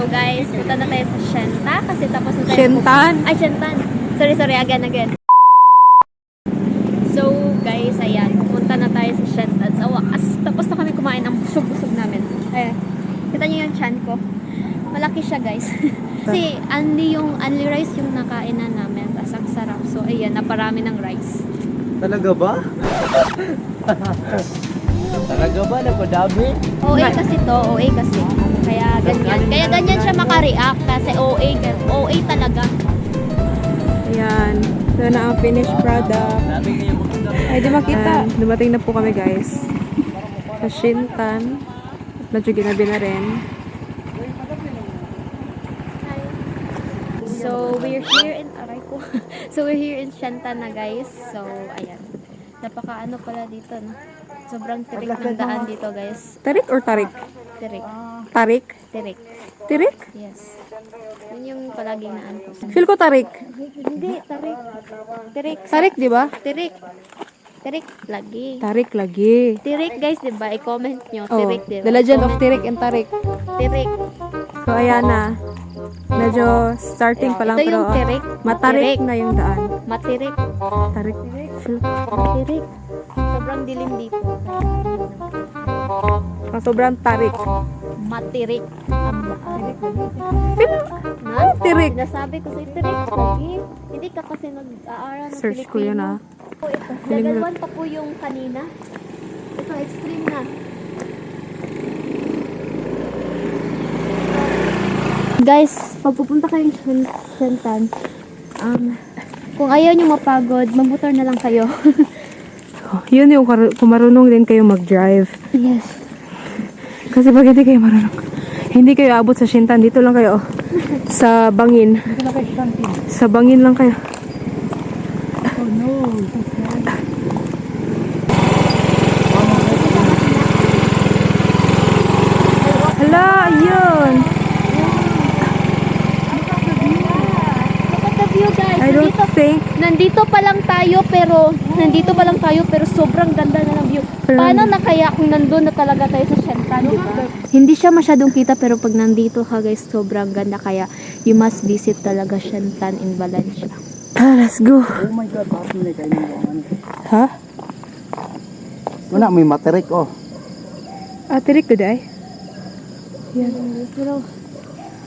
guys, punta na tayo sa Shenta kasi tapos na tayo. Shentan? Ay, Shentan. Sorry, again. So, guys, ayan. Pumunta na tayo sa Shentan. Sa wakas, tapos na kami kumain ng busog-busog namin. Ayan. Kita niyo yung chan ko. Malaki siya, guys. Kasi, only rice yung nakainan namin. Tapos, ang sarap. So, ayan, naparami ng rice. Talaga ba? Talaga ba? Napadami? OA kasi to. OA kasi. Kaya ganyan. Kaya ganyan siya makareact. Kasi OA talaga. Ayan. Ito na ang finished product. Ay, di makita. Dumating na po kami, guys. Sa Shentan. Medyo ginabi na rin. So, we're here in So, we're here in Shenta na, guys. So, ayan. Napaka pala dito, no? Sobrang tirik ng daan dito, guys. Tarik or tarik? Tirik. Tarik? Tirik. Tirik? Yes. Yun yung palaging naan ko. Feel ko tarik. Hindi, tarik. Tirik. Tarik, di ba? Tirik. Tirik lagi. Tarik lagi. Tirik, guys, di ba? I-comment nyo. Oh, Tirik, di ba? The Legend of Tirik and Tarik. Tirik. So, ayan na. Medyo starting pa lang, Ito yung pero tirik. matarik Tirik. na yung daan. Matirik. Tarik. Feel Matirik. Sobrang dilim dito. ko. Sobrang tarik. Matirik ang daan. Na? Tirik. Sinasabi ko sa tirik lagi. Hindi ka kasi nag-aaral ng Search ko yun, ah. Oh, ito. Level 1 pa po yung kanina. Ito, extreme na. Guys, pag pupunta kayong Shentan, kung ayaw nyo mapagod, mag-motor na lang kayo. Yun yung kung marunong din kayo mag-drive. Yes. Kasi pag hindi kayo marunong, hindi kayo abot sa Shentan, dito lang kayo. Sa Bangin. Sa Bangin lang kayo. Oh no. Hala, yun. Look at the view, guys. I don't think. Nandito pa lang tayo pero sobrang ganda na ng view. Paano na kaya kung nandun na talaga tayo sa Shentan, di ba? Hindi siya masyadong kita pero pag nandito ka, guys, sobrang ganda, kaya you must visit talaga Shentan in Valencia. Let's go. Oh my God, bakit may kayo ng Ha? Wala, may materik oh. Tirik ko day. Pero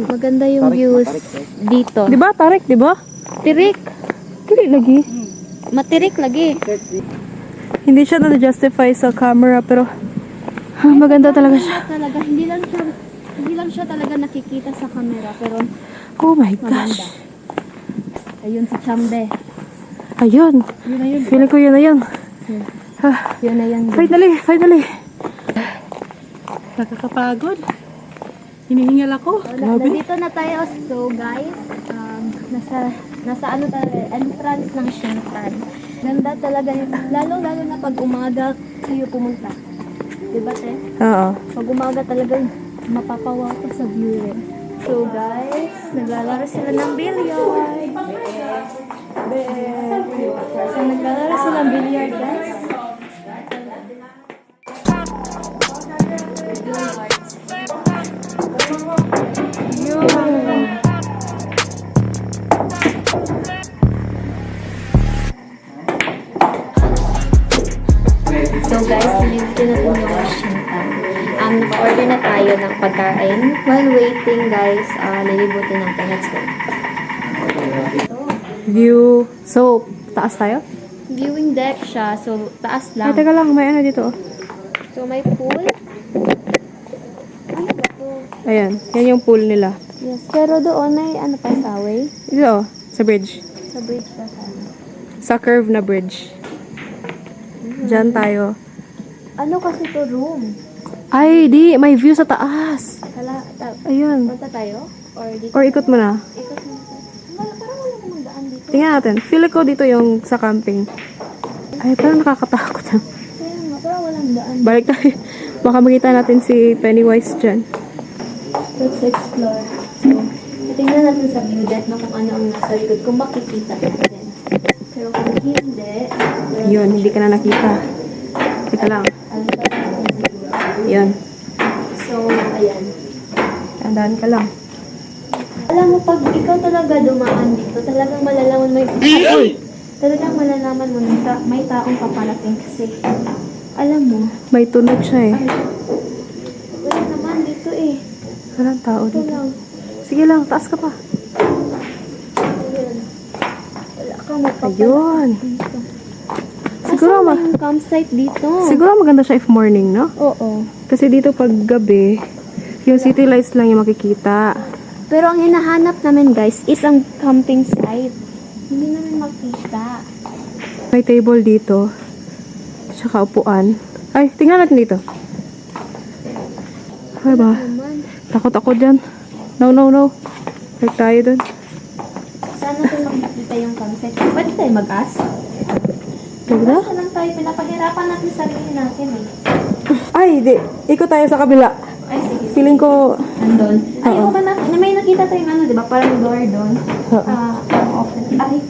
maganda yung Tarik, views matarik, guys. dito. Di ba? Tarik, di ba? Tirik. Tirik lagi. Matirik lagi. Hindi siya na-justify sa camera, pero maganda talaga siya. Talaga, hindi lang siya talaga nakikita sa camera, pero Oh my maganda. gosh. Ayun si Chambe. Ayun. Yun na yun. Feeling ko yun na yun. Yun na yan. Finally. Nakakapagod. Hinihingal ako. Nandito na tayo. So guys, nasa entrance ng Shentan. Ganda talaga yun. Lalo na pag umaga kayo pumunta. Diba, te? Oo. Pag umaga talaga mapapawaw ka sa view eh. So guys, naglalaro sila ng billiard. So naglalaro sila ng billiard, guys. So guys, nandito na po yung Shentan. Naka-order na tayo ng pagkain. While waiting, guys, nalibutin ng let's go. View. So, taas tayo? Viewing deck siya, so taas Ay, lang. teka lang. May ano dito. So may pool. Ay, bako. Ayan. Yan yung pool nila. Yes, pero doon ay pa sa way? Dito, sa bridge. Sa bridge pa sana. Sa curve na bridge. Diyan tayo. Ano kasi to room? Ay, di. May view sa taas. Ayun. Punta tayo? Or dito? Or ikot mo na. Ikot mo tayo. Parang wala namang daan dito. Tingnan natin. Feel ko dito yung sa camping. Ay, parang nakakatakot. Kaya nga, parang walang daan. Balik tayo. Baka makita natin si Pennywise dyan. Let's explore. So, tingnan natin sa view deck na kung ano ang nasa likod. Kung makikita natin. Pero kung hindi, Yun, hindi ka na nakita. Teka lang. Yan. So, ayan. Tandaan ka lang. Alam mo, pag ikaw talaga dumaan dito, talagang malalaman mo yung... Talagang malalaman mo na may taong paparating kasi. Alam mo, May tunog siya eh. ay, wala naman dito eh. Walang tao Ito dito. lang. Sige lang, taas ka pa. Ayan. Wala kang mapapalapit Ayun. dito. Siguro Asan ba ma- yung campsite dito? Siguro maganda siya if morning, no? Oo. Kasi dito pag gabi, yung city lights lang yung makikita. Pero ang hinahanap namin guys is ang camping site. Hindi namin makita. May table dito. Tsaka upuan. Ay, tingnan natin dito. Ay ba? Naman. Takot ako dyan. No, no, no. Balik tayo dun. Saan natin makikita yung campsite? Pwede tayo mag-ask? Huwag na? Basta lang tayo, pinapahirapan natin sarili natin eh. Ay, di. Ikot tayo sa kabila. Ay, sige. Feeling ko, Andun. Ay, Oo. oo ba na? May nakita tayong ano, di ba? Parang door doon. Oo. Open. Ay,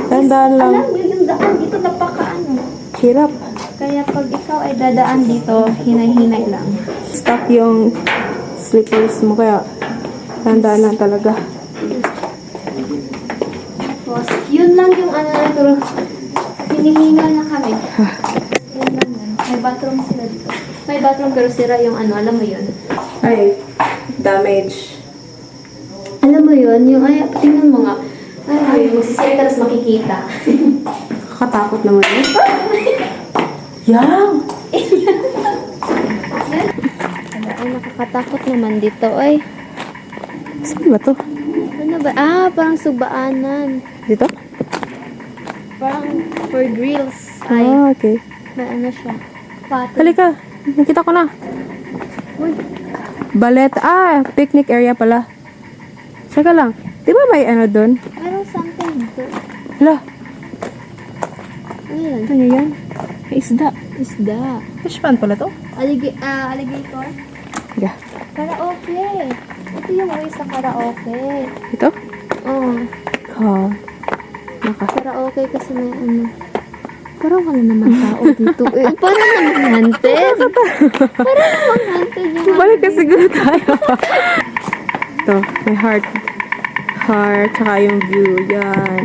Tandaan lang. Alam mo, yung daan dito napakaano. Hirap. Kaya pag ikaw ay dadaan dito, hinay-hinay lang. Stuck yung slippers mo. Kaya, tandaan lang talaga. Tapos, yun lang yung ano na pero hinihingal na kami. Yun lang yan. May bathroom sila dito. May bathroom pero sira yung ano, alam mo yun. Ay, damage. Alam mo yun, yung ay, tingnan mo nga. Ay, magsisira ka tapos makikita. Kakatakot naman yun. Yang! Ay, nakakatakot naman dito. Ay, Saan ba to? ano ba? Ah, parang subaanan. Dito? Parang for grills. Ay, Ah, okay. may ano siya. Pati. Halika. Nakita ko na. Uy, Ballet. Ah, picnic area pala. Saka lang. Di ba may ano doon? merong something dito. Hala, Ano yan? ano yan? May isda. Isda. Fish pan pala to? Alligator? Yeah. Karaoke. Ito yung way sa karaoke. Ito? Oh, Ah. Naka. karaoke kasi may ano. Parang wala naman tao dito. Eh, parang naman haunted. Parang naman haunted yung Balik ka siguro tayo. Ito, may heart. Heart, tsaka yung view. Yan.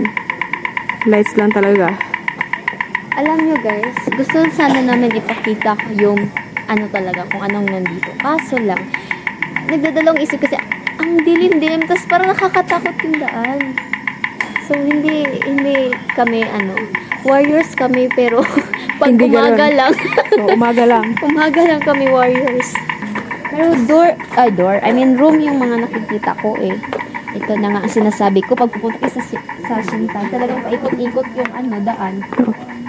Lights lang talaga. Alam nyo guys, gusto sana namin ipakita yung ano talaga, kung anong nandito. Kaso lang, nagdadalawang isip kasi, ang dilim-dilim, tapos parang nakakatakot yung daan. So, hindi kami, warriors kami, pero pag Hindi umaga ganun. lang, So, umaga lang. umaga lang kami warriors. Pero room yung mga nakikita ko eh. Ito na nga ang sinasabi ko, pag pupunta kayo sa Shintan, talagang paikot-ikot yung daan.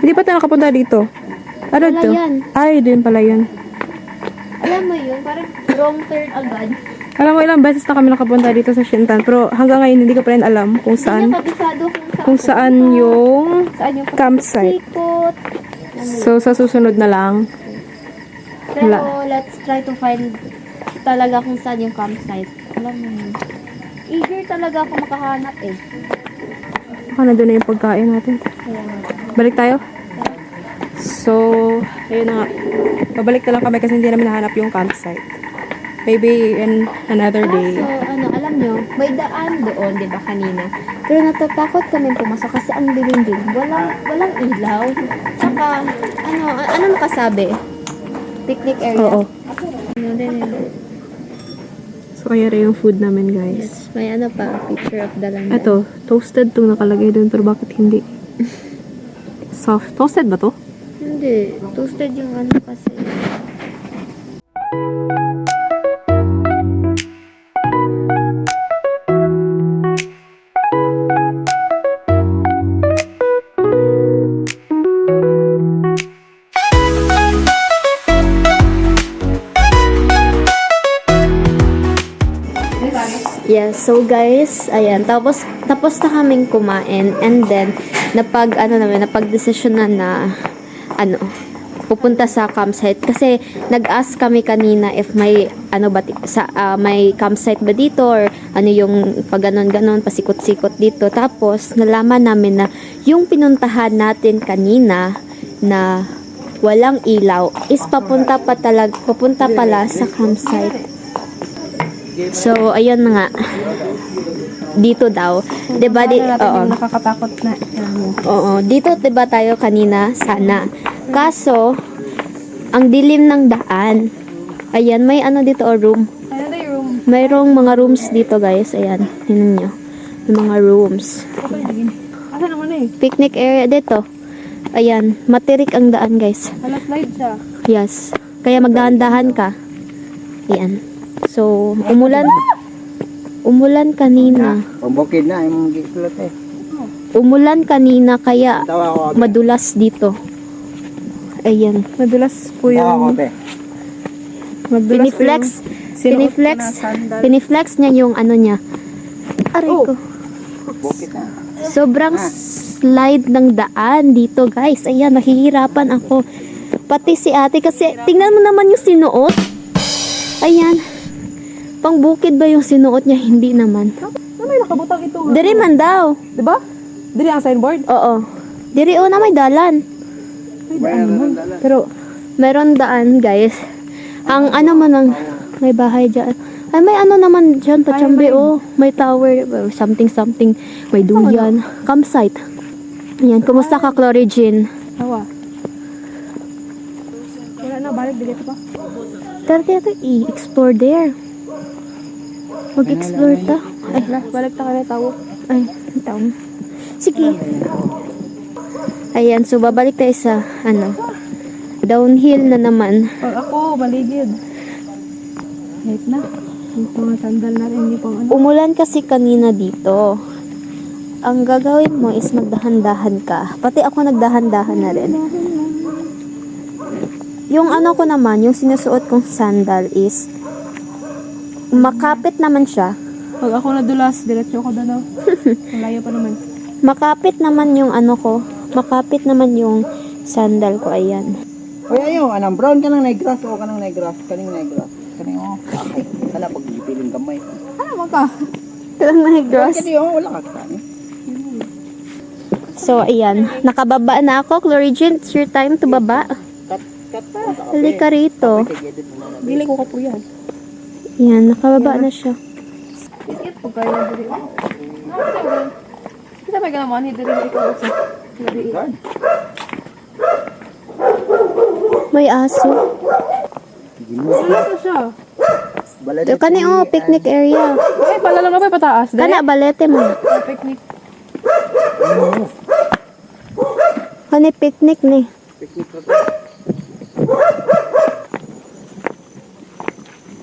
Hindi pa tayo nakapunta dito. Ano Wala to? yan. Ay, din pala yun. Alam mo yun, parang wrong turn agad. Alam mo, ilang beses na kami nakapunta dito sa Shintan. Pero hanggang ngayon, hindi ko pa rin alam kung Hindi saan. niya kabisado Kung saan yung saan yung campsite. pasikot. So, sa susunod na lang. Pero wala. let's try to find talaga kung saan yung campsite. Alam mo yun. Eager talaga ako makahanap eh. Baka nandun na yung pagkain natin. Kaya nga. Balik tayo. So, ayun na nga. Babalik na lang kami kasi hindi namin nahanap yung campsite. Maybe in another day. So, alam nyo, may daan doon, di ba, kanina. Pero natatakot kami pumasok kasi ang dilim-dilim. Walang ilaw. Tsaka, ano nakasabi? Picnic area. Oo. Ano din yun? So, kaya rin yung food namin, guys. Yes, may picture of the land. Ito, toasted tong nakalagay doon, pero bakit hindi? Soft. Toasted ba to? Hindi. Toasted yung kasi. Yes, so guys, ayan, tapos na kaming kumain and then napag-desisyon na pupunta sa campsite kasi nag-ask kami kanina if may may campsite ba dito or yung pag ganon pasikot-sikot dito. Tapos nalaman namin na yung pinuntahan natin kanina na walang ilaw is papunta pala sa campsite. So, ayun na nga. dito daw. 'Di ba? Oo. Yung nakakatakot na. Oo, dito 'di ba tayo kanina sana. Kaso ang dilim ng daan. Ayan, may ano dito room. Ano na yung room? Mayroong mga rooms dito, guys. Ayan, tingnan nyo. May mga rooms. Okay, digin. Asa naman eh? Picnic area dito. Ayan, matirik ang daan, guys. Wala slide siya. Yes. Kaya magdahan-dahan ka. Ayan. So, umulan kanina. Pambukid na, yung giklot eh. Umulan kanina kaya Tawa ko, madulas dito. Ayan. Madulas po tawa ko, yung... te. Madulas Piniflex. po yung Piniflex. sinuot ko na sandal. Piniflex niya yung ano niya. Aray ko. Bukid na. Sobrang slide ng daan dito, guys. Ayan, nahihirapan ako. Pati si ate kasi tingnan mo naman yung sinuot. Ayan. Pangbukid ba yung sinuot niya? Hindi naman. Ano may nakabutang ito? Diri man daw. Diba? Dili ang signboard? Oo. Diri na may dalan. Pero meron daan, guys. Ang ano man ang may bahay dyan. Ay, may ano naman dyan, Pachambe, may tower, something. May duyan. Campsite. Ayan, kumusta ka, Chlorigin? Tawa. Wala na, balik dito pa. Tara, i-explore there. Mag-explore ta. Ay, Balik ta ka na tawo. ay, taon. Sige. Ayan, so babalik tayo sa, downhill na naman. Pag ako, maligid. Wait na. Yung mga sandal na rin, hindi pang ano. Umulan kasi kanina dito. Ang gagawin mo is magdahan-dahan ka. Pati ako nagdahan-dahan na rin. Yung ano ko naman, yung sinusuot kong sandal is makapit naman siya. Pag ako nadulas, diretso ko doon. Ang layo pa naman. Makapit naman yung ano ko. Makapit naman yung sandal ko. Ayan. Uy, ayo, anang brown ka ng negras o ka ng negras? Kaning negras. Kaning okay. Hala, pag ipiling kamay. Ano mo ka? Lang na gross. Kasi wala ka kanin. So, ayan. Nakababa na ako. Chlorigin, it's your time to baba. Kat. Halika rito. Bili ko po yan. Ayan, nakababa na siya. Iit ko kayo diri. Kita may ganaman, hindi rin ikaw sa diri. May aso. Wala ko siya. So, kani picnic area. Ay, pala lang na pa pataas. Dali. Kana balete mo. Picnic. Kani picnic ni.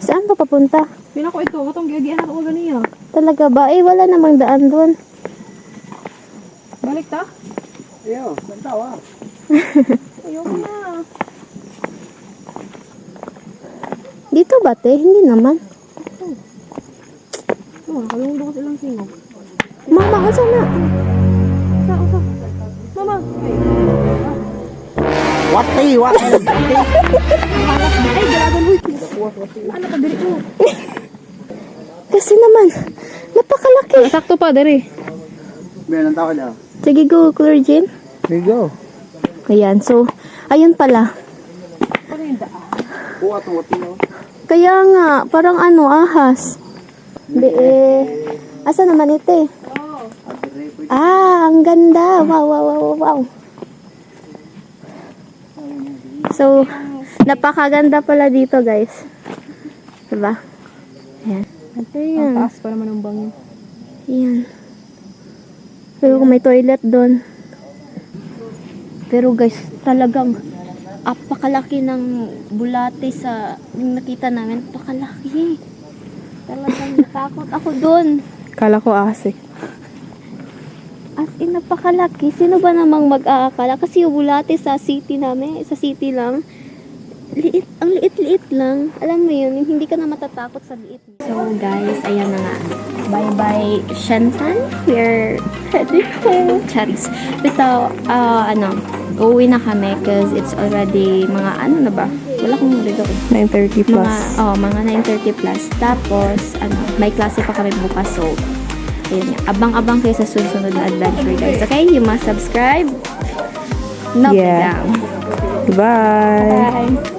Saan ka papunta? Pina ko ito, katong giagian ako ganiya. Talaga ba? Eh, wala namang daan doon. Balik ta? Ayo, tawa. Ayoko na. Dito ba, te? Hindi naman. Oh, nakalungdong ko silang singog. Mama, asa na? Usa. Mama. Wati. Ay, galagan mo. Ano ka diri mo? Kasi naman, napakalaki. Sakto pa, diri. Meron tawa daw. Sige, go, Chlorigin. Here you go. Ayan, so, ayun pala. Ano yung daan? Kuha to wati no. Kaya nga, parang ahas. Asa naman ito eh? Ang ganda. Wow. So, napakaganda pala dito, guys. Diba? Ayan. Ang taas pa naman ng bangin. Ayan. Pero kung may toilet doon. Pero guys, talagang apakalaki ng bulate sa yung nakita namin. Apakalaki. Talagang natakot ako doon. Kala ko asi. As in, napakalaki. Sino ba namang mag-aakala? Kasi yung bulate sa city namin, sa city lang, ang liit-liit lang. Alam mo yun, yung hindi ka na matatakot sa liit. So guys, ayan na nga. Bye-bye, Shentan. We're heading home. Charis. Ito, uuwi na kami because it's already mga na ba? Wala kong dito. 9:30 plus. Mga 9:30 plus. Tapos, may klase pa kami bukas. So, ayun nga. Abang-abang kayo sa susunod na adventure, guys. Okay? You must subscribe. No, Yeah. down. Bye. Bye.